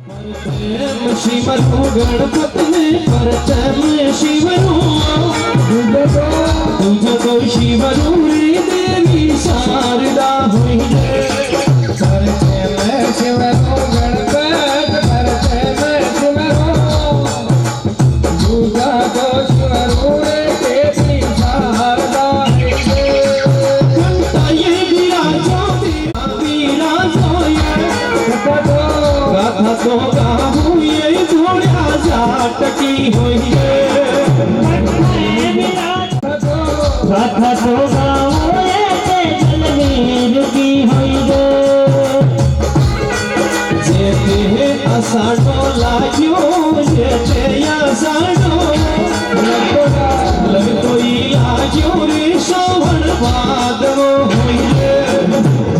शिवरू गणपति में परचम शिवरू तुझको शिवरू रे देवी शारदा हुई परचम शिवरू गणपति परचम शिवरू तुझको शिवरू रे देवी शारदा घंटा ये विराजो विराजो ये कथा तो गाऊं ये घोड़ा जाटकी हुई कथा तो गाऊं ये जलवीर की हुई जेते असाडो लाग्यो जेते असाडो लगतो ही लाग्यो रे श्रावण भादरो हुई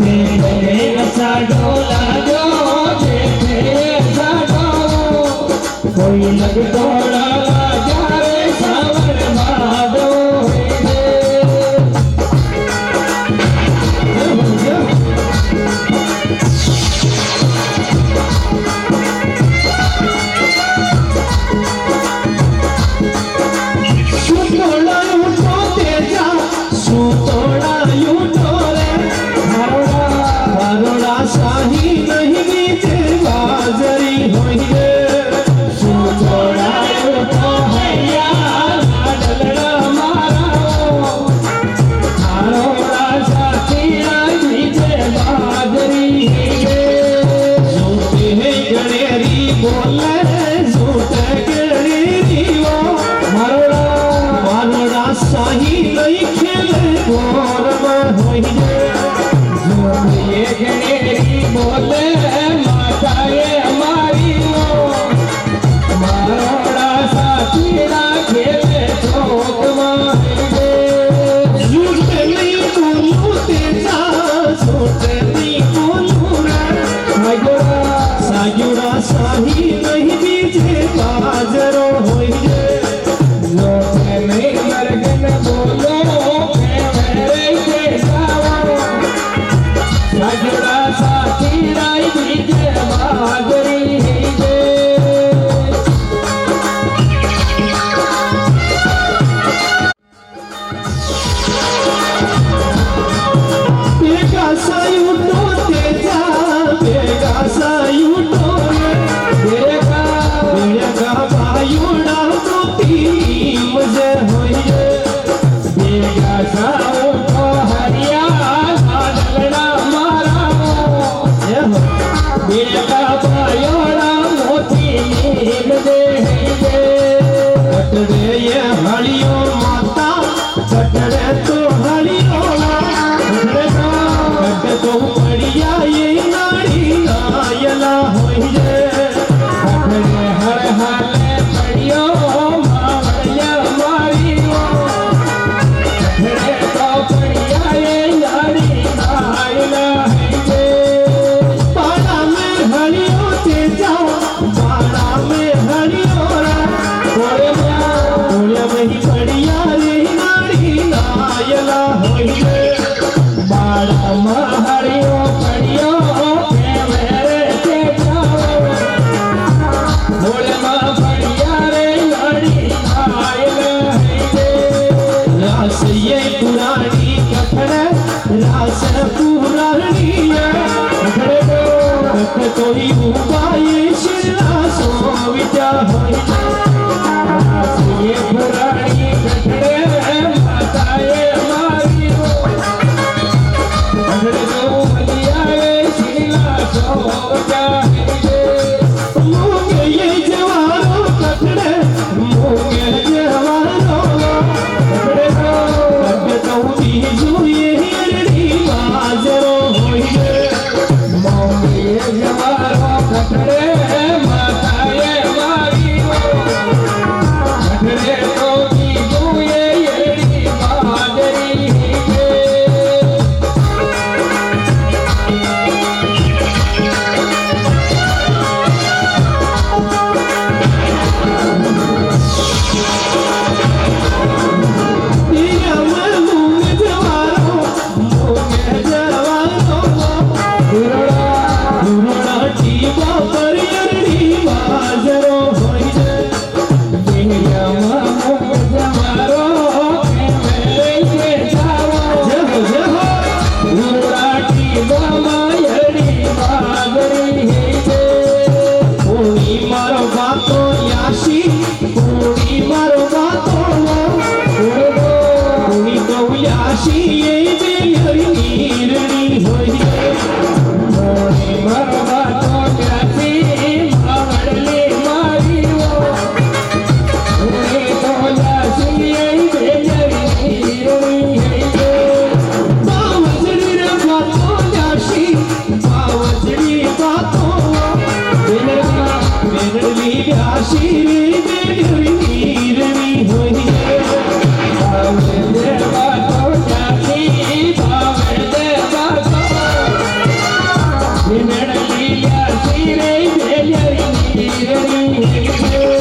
जेते असाडो लाग्यो कोई लग तोड़ा जाए सावन भादो सुतोड़ा उठो तेजा सुतोड़ा उठो रे हरोड़ा शाही नहीं बीते बाजरी होई रे Bye. श्री बेलरी नीरवी होई रे भावे देवा को जाती भावे देवा को विनड़ लिया श्री बेलरी नीरवी होई रे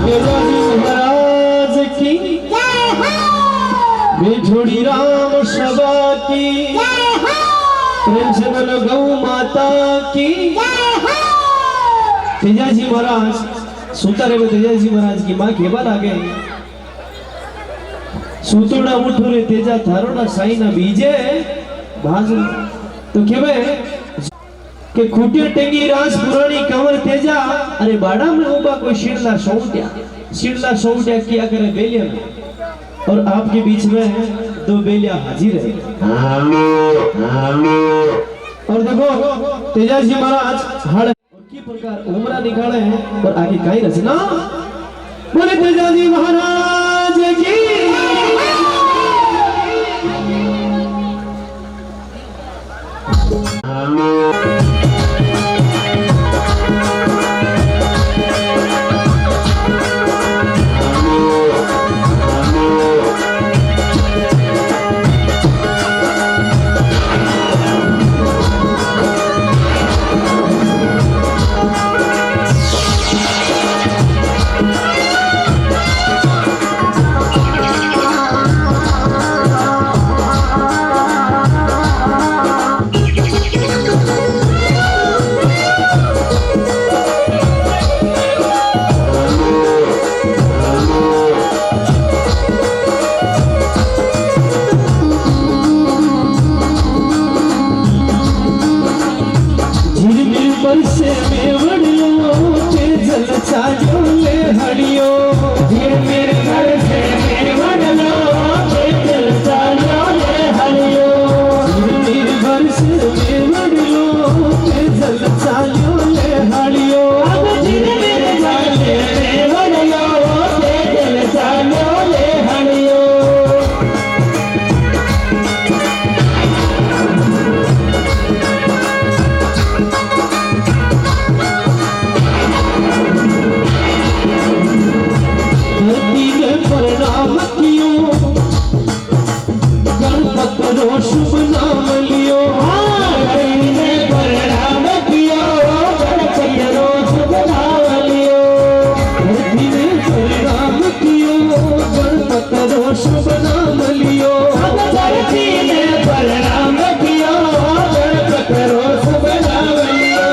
महाराज की बेझोड़ी राम सभा की प्रेम से बोलो गौ माता की तेजाजी महाराज सुतारे में तेजाजी महाराज की मां के बार आ गए सुतोड़ा उठो रे तेजा थारोड़ा साई ना बीजे भाज तो केवे के खूटिया टेंगी रास पुरानी कंवर तेजा अरे बाड़ा में उबा कोई शिरला सौट्या किया करे बेलिया और आपके बीच में दो बेलिया हाजिर है और देखो तेजा जी महाराज हड़ की प्रकार उमरा निकाले हैं और आगे काई रचना बोले तेजा जी महाराज की बरसे में वड़ियो ते जल चालो ले हड़ियो धीर मेरे घर से में वड़लो ते जल चालो ले हड़ियो धीर मेरे घर से में वड़लो ते जल चालो ले हड़ियो अब धीर मेरे घर से में वड़लो ते जल चालो ले हड़ियो शुभ नाम लियो परिणाम कियो गणपति रो शुभ नाम लियो धरती ने परिणाम कियो गणपति रो शुभ नाम लियो धरती ने परिणाम कियो गणपति रो शुभ नाम लियो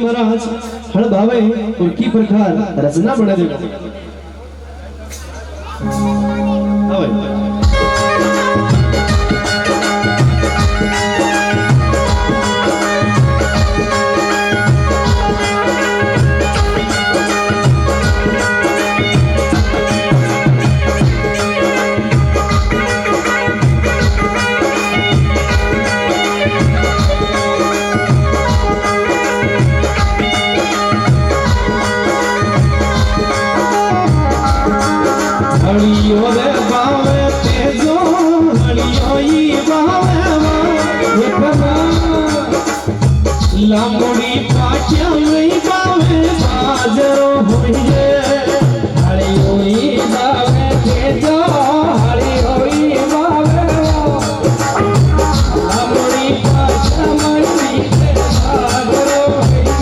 महाराज हड़ भावे और की प्रकार रचना बना देगा हरियो रे बावे तेजो लामड़ी पाटिया में बावे बाजरो होइए हरी होई बावे के जो हरी होई बावे लामड़ी पाटिया में बाजरो होइए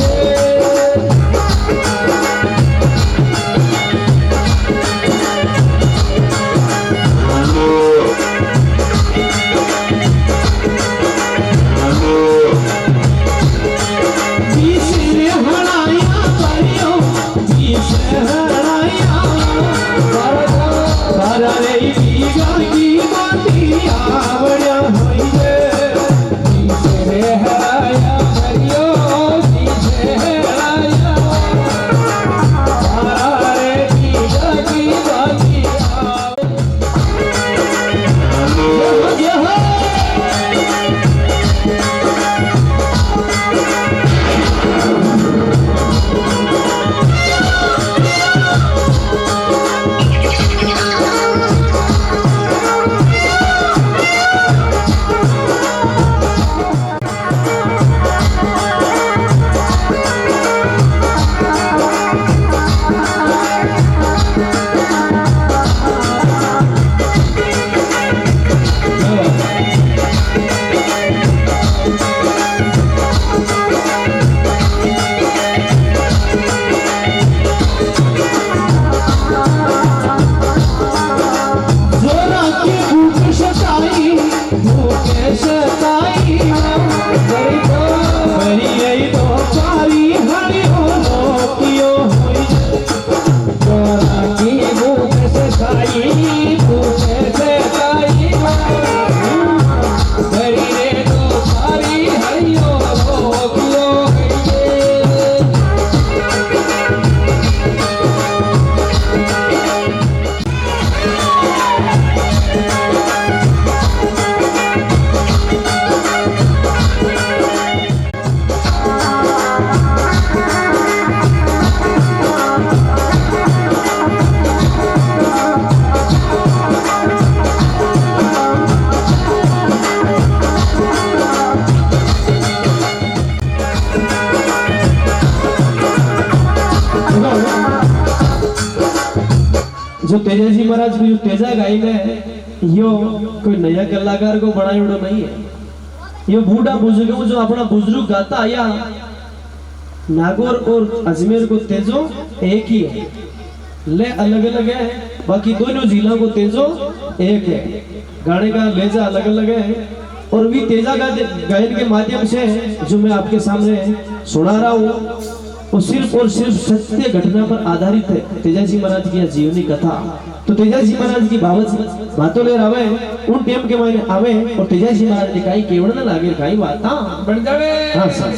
जो तेजाजी महाराज की तेजा गाई ने यो कोई नया कलाकार को बनाई उड़ो नहीं है। यो बूढ़ा बुजुर्ग जो अपना बुजुर्ग गाता आया नागौर और अजमेर को तेजो एक ही है, ले अलग अलग है, बाकी दोनों जिलों को तेजो एक है। गाने का लेजा अलग अलग है और भी तेजा गायन के माध्यम से जो मैं आपके सामने सुना रहा हूँ वो सिर्फ और सिर्फ सत्य घटना पर आधारित है। तेजाजी महाराज की जीवनी कथा तो तेजाजी महाराज की बातों ले रहे उन टेम के मायने आवे और तेजाजी महाराज ने कहीं केवल न लागे कहीं बात बन जावे। हाँ सर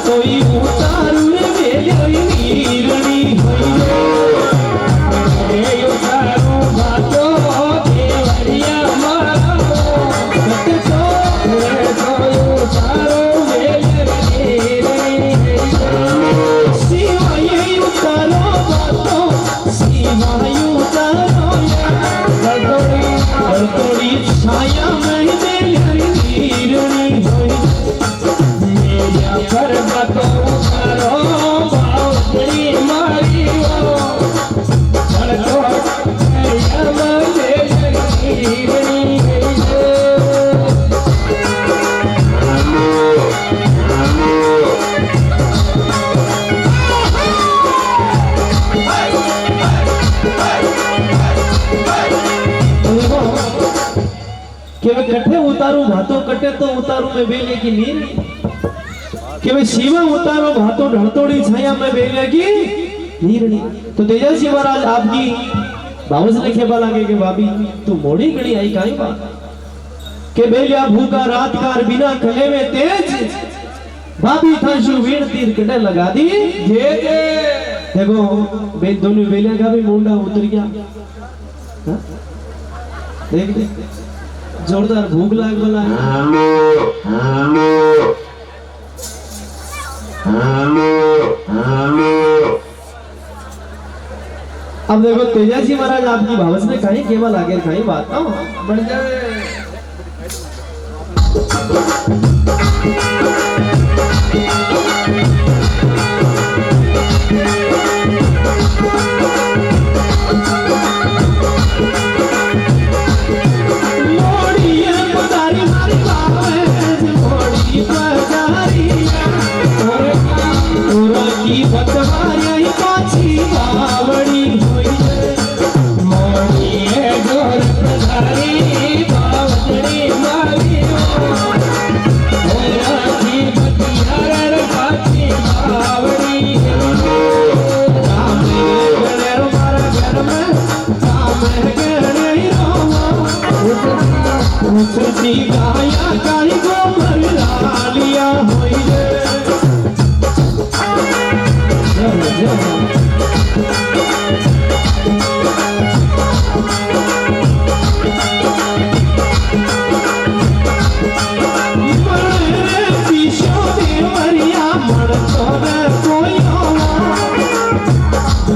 कोई उतारू नीरणी उतारू बातो देवरिया मारा उतारो शिवाय उतारो बातो शिवाय उतारो थोड़ी छाया में नीरणी पर्वतो करो बावड़ी मारी कट्ठे उतारू भातो कटे तो उतारू में बेले की नीर कि भाई शिवा उतारो भातो ढड़तोड़ी छाया में बेले की नीरणी। तो तेजाजी महाराज आपकी बावज ने खेपा लागे कि भाभी तू मोड़ी गड़ी आई काई बात के बेलिया भूखा रात कार बिना खले में तेज भाभी थाशु वीर तीर कटे लगा दी जे देखो बे दोनों बेलिया का भी मुंडा उतर गया। देख देख जोरदार भूख लाग बोला। अब देखो तेजाजी महाराज आपकी भावस में कहीं केवल आगे कहीं बात ना बढ़ जाए। गाया काली को मरला लिया होई पीछो देवरिया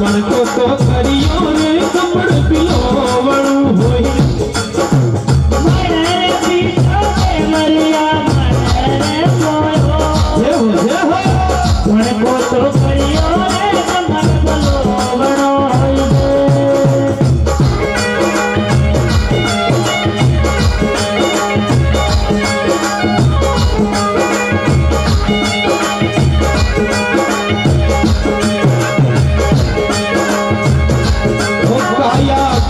मन को तो करियो रे कपड़ पियो बड़ू होई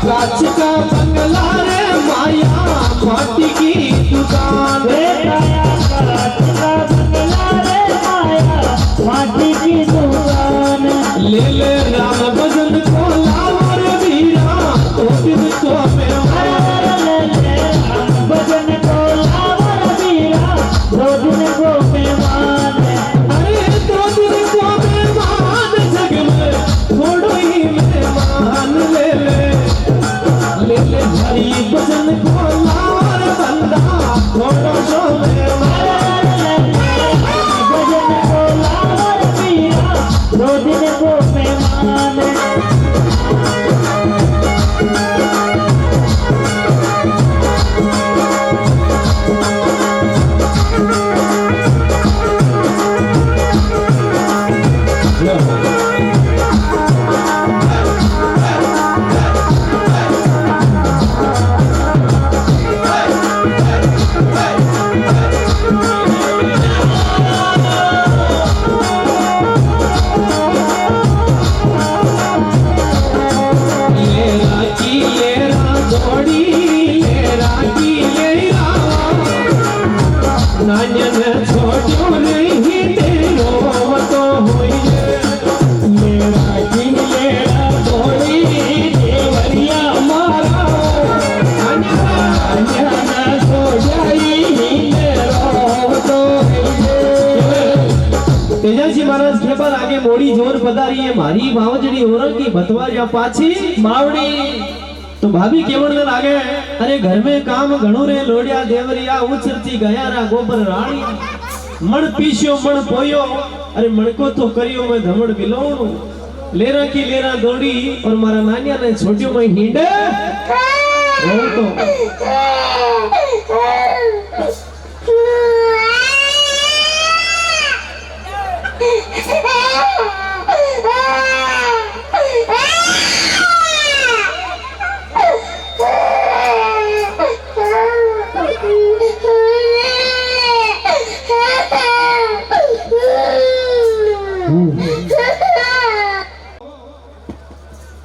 काच का बंगला रे माया माटी की दुकान रे काच का बंगला रे माया माटी की दुकान ले ले राम भजन को लावर वीरा तो दिन तो में ले ले राम भजन को लावर वीरा दो दिन को मेहमान अरे दो दिन को मेहमान जग में थोड़ो ही मेहमान ले ले हरी भजन को लावर बंदा थोड़ो सो मेहमान भजन को लावर वीरा दो दिन को मेहमान तेजाजी महाराज के पर आगे मोड़ी जोर पधारी है मारी भावजड़ी ओरल की भतवा या पाछी मावड़ी तो भाभी केवल ने लागे अरे घर में काम घणो रे लोडिया देवरिया उछरती गया रा गोबर राणी मण पीछो मण पोयो अरे मण को तो करियो मैं धमड़ बिलोणो लेरा की लेरा दौड़ी और मारा नानिया ने छोटियो में हींडे रो तो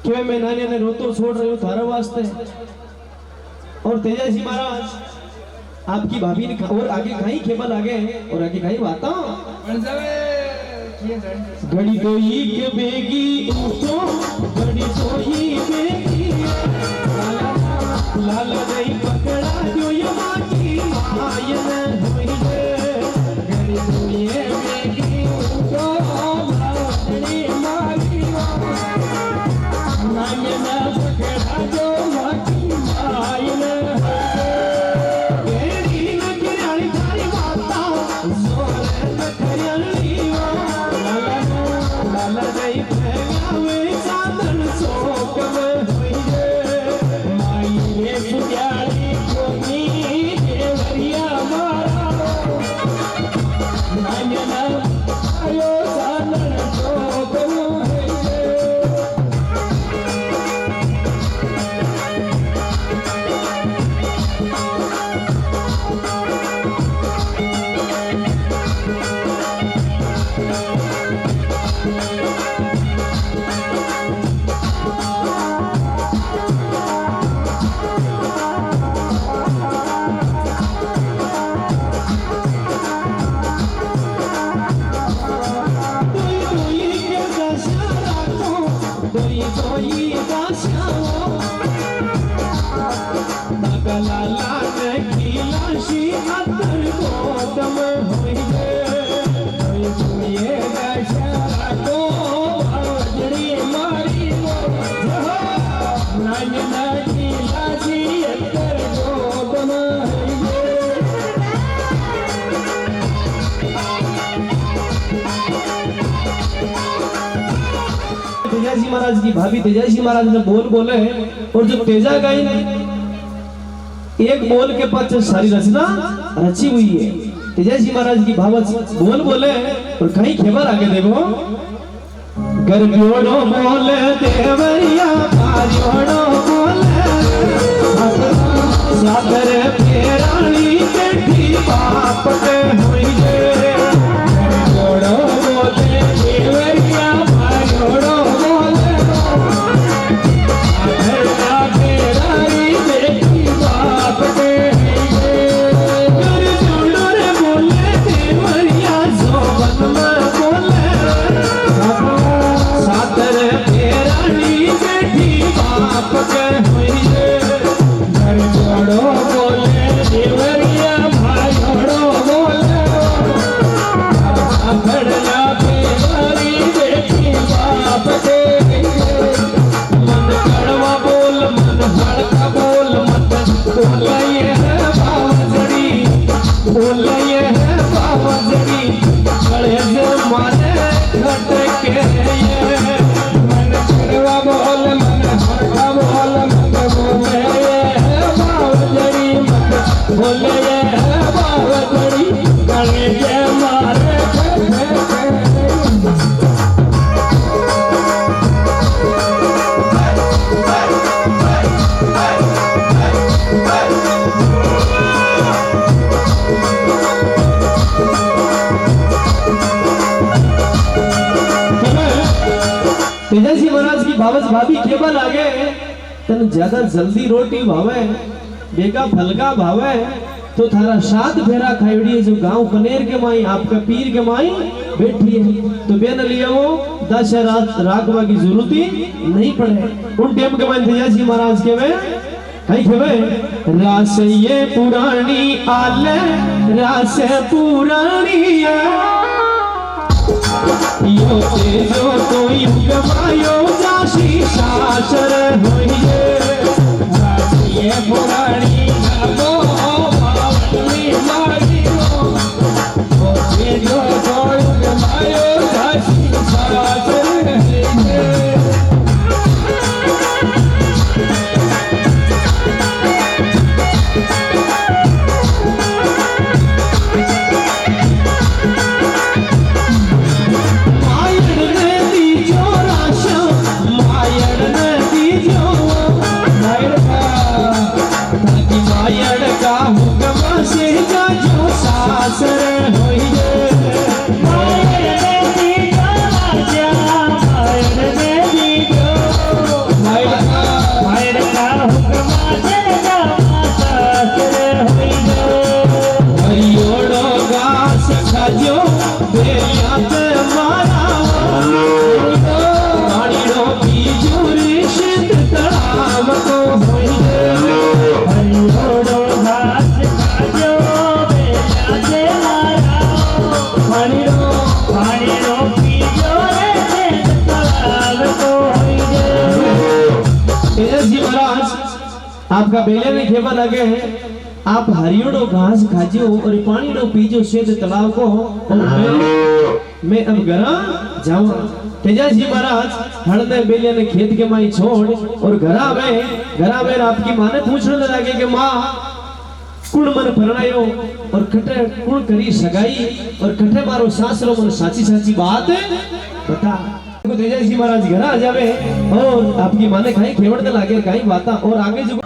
क्यों मैं नानी ने रोतो छोड़ रही हूँ थारा वास्ते और तेजाजी महाराज आपकी भाभी ने और आगे खाई केवल आगे और आगे खाई बाता घड़ी कोई के बेगी उठो घड़ी सोई बेगी लाल गई पकड़ा जो ये माटी आयन होई घड़ी कोई बेगी उठो घड़ी माटी नायन पकड़ा जो माटी आयन जोई दास्याओ लाला ने खिलाशी अतर गोदम होइए ये दशा को भजड़ी मारी नान ना खिलाशी अतर गोदम तेजाजी महाराज की भाभी तेजाजी महाराज ने बोल बोले और जो तेजा गाई एक बोल के पास सारी रचना रची हुई है। तेजाजी महाराज की भावच बोल बोले और कहीं खेबर आगे देखो गर्भ्योड़ो बोले देवरिया भारियोड़ो बोले सागर फेरानी बेटी बाप के होइए गर्भ्योड़ो बोले देवरिया भारियोड़ो बोले सागर फेरानी बेटी बाप के गर्भ्योड़ो रे बोले देवरिया जोबन में बोले सागर फेरानी बेटी बाप के होइए गर्भ्योड़ो बोले देवरिया भारियोड़ो बोले सागरला फेरानी बेटी बाप के मन कड़वा बोल मन हड़का बोल मत बोल ये है बावजड़ी बोल ये है बावजड़ी गले से मारे घट के ये मन कड़वा बोल मन हड़का बोल मत बोल ये है बावजड़ी मत बोल ये है बावजड़ी गले से मारे घट के तेजाजी महाराज की भावच भाभी केवल आगे तन ज्यादा जल्दी रोटी भावे बेगा फलका भावे तो थारा सात फेरा खाईड़ी जो गांव कनेर के माई आपका पीर के माई बैठी है तो बेन लिया वो 10 रात राखवा की जरूरत ही नहीं पड़े उन टाइम के माई तेजाजी महाराज के में कहीं खेवे रास ये पुरानी आले रास पुरानी यो तेजो तो युग मायो जाशी शासर होइए रासिए पुरानी गो बावली मारियो यो तेजो तो युग मायो जाशी शासर होइए आपका बेले में खेबा लगे है आप हरियोड़ो घास खाजियो और पानी नो पीजो श्वेत तालाब को और मैं अब घरा जाऊं तेजाजी महाराज हड़ने बेले ने खेत के माई छोड़ और घरा में आपकी माँ ने पूछने लगे कि माँ कुण मन परणायो और कटे कुण करी सगाई और कटे मारो सासरो मन साची साची बात बता तेजाजी महाराज घर आ जावे और आपकी माँ ने कहीं खेवड़ लागे कहीं बाता और आगे जो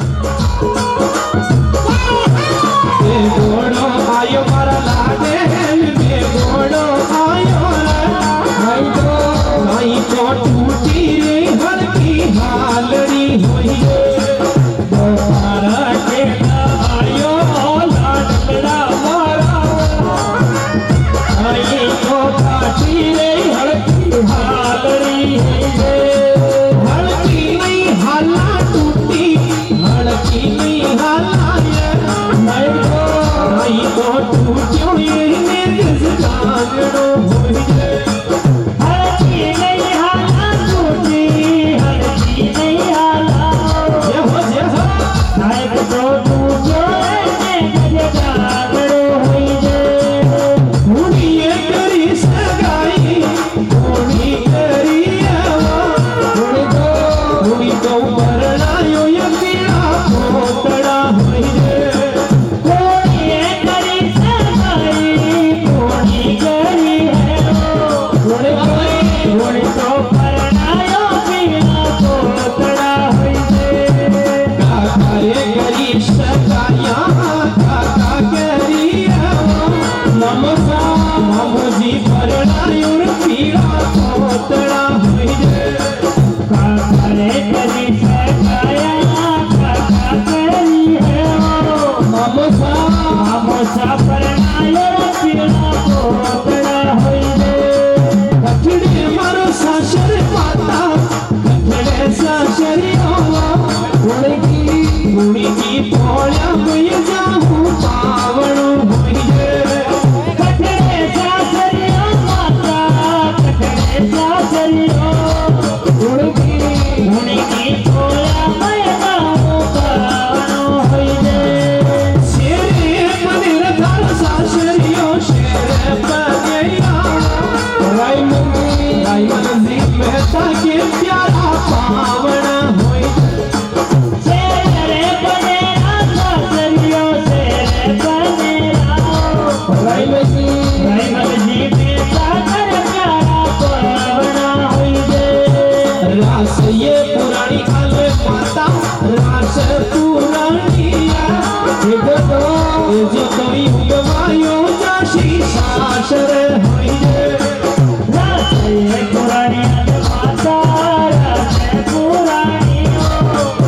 घोड़ो आयो मारा लागे घोड़ो आयो कहीं तो टूटी रे हड़की हालड़ी हुई दोबारा के आयो लाडला मारा आई तो काटी रे हड़की हालड़ी हुई रास ये पुरानी काले माता रास पुरानी जो कोई उगवायो जाशी सासर होइए रास ये पुरानी माता रास पुरानी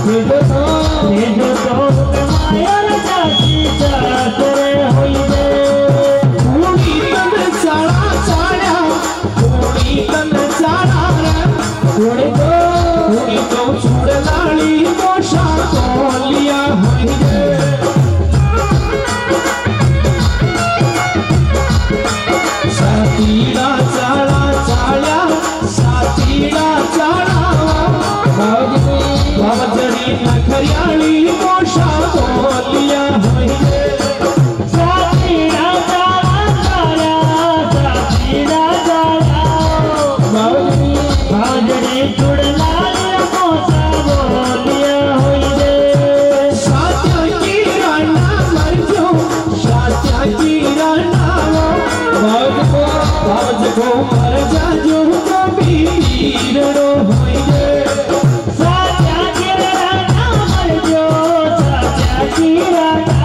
जो तो उगवायो जाशी सासर होइए पूरी तन चाड़ा चाड़ा पूरी तन चाड़ा रे पूरी तो छुड़ लाली मोशा कोलिया होइए सातीड़ा चाड़ा चाड़ा सातीड़ा चाड़ा बाबजड़ी नखरियाली मोशा कोलिया होइए सातीड़ा चाड़ा चाड़ा सातीड़ा चाड़ा बाबजड़ी चुड़ला मोसा बोलिया होइए सात्या की राना मर जो सात्या की राना बाज को मर जा जो कभी पीड़ो होइए सात्या की राना मर जो सात्या की राना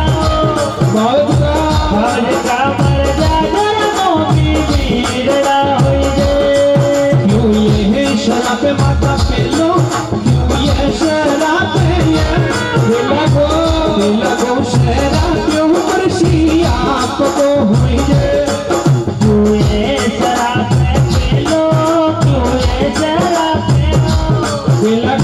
बाज का मर जा जरा की पीड़ा होइए क्यों ये शराब माता पे लो क्यों ये शराब लगो शराब क्यों परसी आपको होइए क्यों ये शराब पी लो क्यों ये शराब पी लो